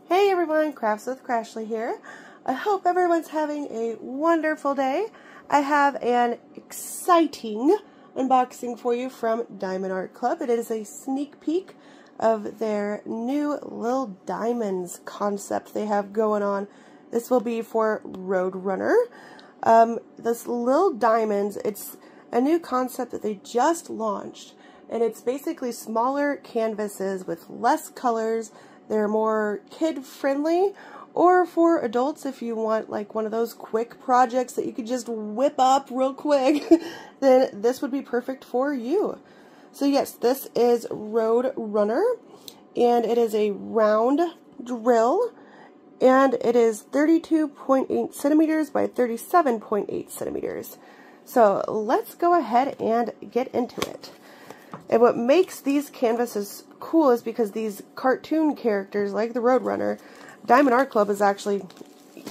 Hey everyone, Crafts with Crashly here. I hope everyone's having a wonderful day. I have an exciting unboxing for you from Diamond Art Club. It is a sneak peek of their new Little Diamondz concept they have going on. This will be for Roadrunner. This Little Diamondz, it's a new concept that they just launched, and it's basically smaller canvases with less colors. They're more kid-friendly, or for adults if you want like one of those quick projects that you could just whip up real quick, then this would be perfect for you. So yes, this is Roadrunner, and it is a round drill, and it is 32.8 centimeters by 37.8 centimeters. So let's go ahead and get into it. And what makes these canvases cool is because these cartoon characters, like the Roadrunner, Diamond Art Club is actually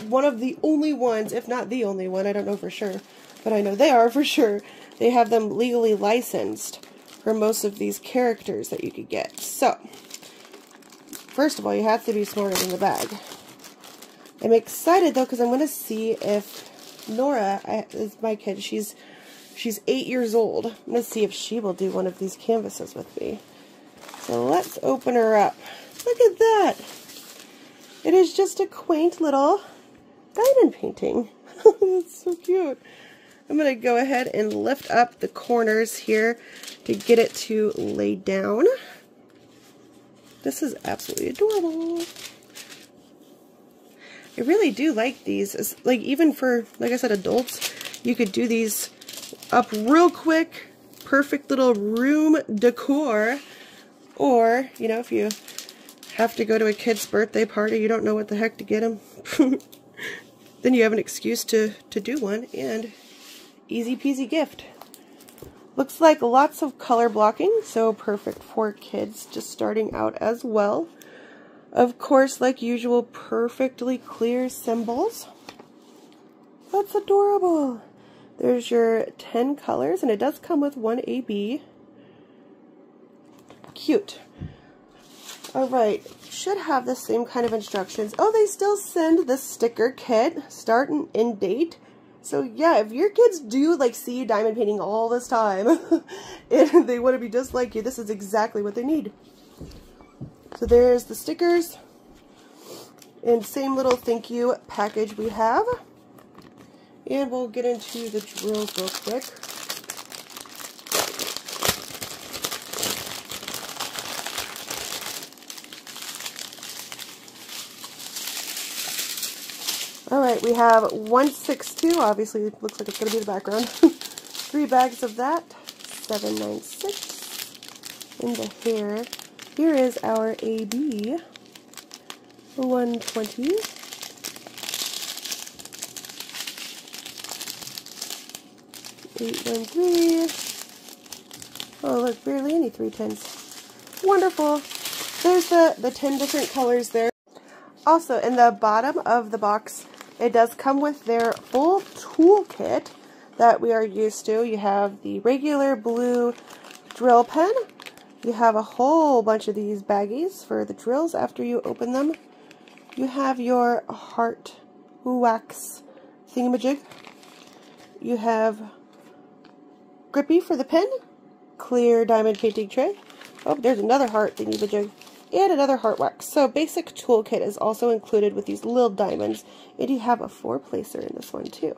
one of the only ones, if not the only one, I don't know for sure, but I know they are for sure. They have them legally licensed for most of these characters that you could get. So, first of all, you have to be smarter than the bag. I'm excited though because I'm going to see if Nora, is my kid, she's 8 years old. I'm going to see if she will do one of these canvases with me. So let's open her up. Look at that. It is just a quaint little diamond painting. That's so cute. I'm going to go ahead and lift up the corners here to get it to lay down. This is absolutely adorable. I really do like these. It's like even for, like I said, adults, you could do these up real quick. Perfect little room decor. Or, you know, if you have to go to a kid's birthday party, you don't know what the heck to get them, then you have an excuse to do one, and easy peasy gift. Looks like lots of color blocking, so perfect for kids just starting out as well. Of course, like usual, perfectly clear symbols. That's adorable. There's your 10 colors, and it does come with one AB. Cute. Alright, should have the same kind of instructions. Oh, they still send the sticker kit, start and end date. So yeah, if your kids do like see you diamond painting all this time, and they want to be just like you, this is exactly what they need. So there's the stickers, and same little thank you package we have. And we'll get into the drills real quick. Alright, we have 162, obviously it looks like it's going to be the background. 3 bags of that, 796 in the hair. Here is our AB, 120. $813. Oh look, barely any 310s. Wonderful. There's the 10 different colors there. Also, in the bottom of the box, it does come with their full toolkit that we are used to. You have the regular blue drill pen. You have a whole bunch of these baggies for the drills after you open them. You have your heart wax thingamajig. You have grippy for the pen, clear diamond painting tray. Oh, there's another heart thingamajig. And another heart wax. So basic toolkit is also included with these Little Diamondz, and you have a 4-placer in this one too.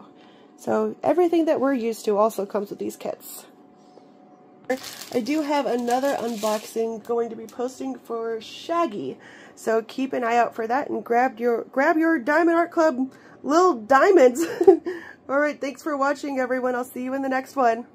So everything that we're used to also comes with these kits. I do have another unboxing going to be posting for Shaggy, so keep an eye out for that and grab your Diamond Art Club Little Diamondz. Alright, thanks for watching everyone. I'll see you in the next one.